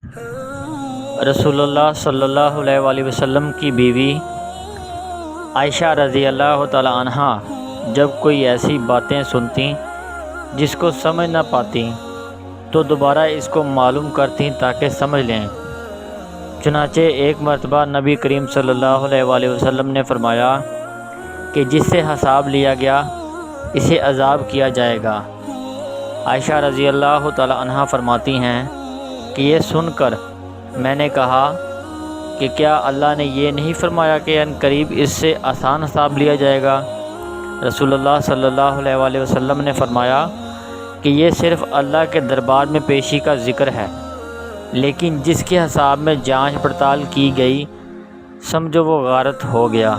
رسول اللہ صلی اللہ علیہ وآلہ وسلم کی بیوی عائشہ رضی اللہ تعالی عنہا جب کوئی ایسی باتیں سنتیں جس کو سمجھ نہ پاتیں تو دوبارہ اس کو معلوم کرتیں تاکہ سمجھ لیں۔ چنانچہ ایک مرتبہ نبی کریم صلی اللہ علیہ وآلہ وسلم نے فرمایا کہ جس سے حساب لیا گیا اسے عذاب کیا جائے گا۔ عائشہ رضی اللہ تعالی عنہا فرماتی ہیں کہ یہ سن کر میں نے کہا کہ کیا اللہ نے یہ نہیں فرمایا کہ ان قریب اس سے آسان حساب لیا جائے گا؟ رسول اللہ صلی اللہ علیہ وآلہ وسلم نے فرمایا کہ یہ صرف اللہ کے دربار میں پیشی کا ذکر ہے، لیکن جس کے حساب میں جانچ پڑتال کی گئی سمجھو وہ غارت ہو گیا۔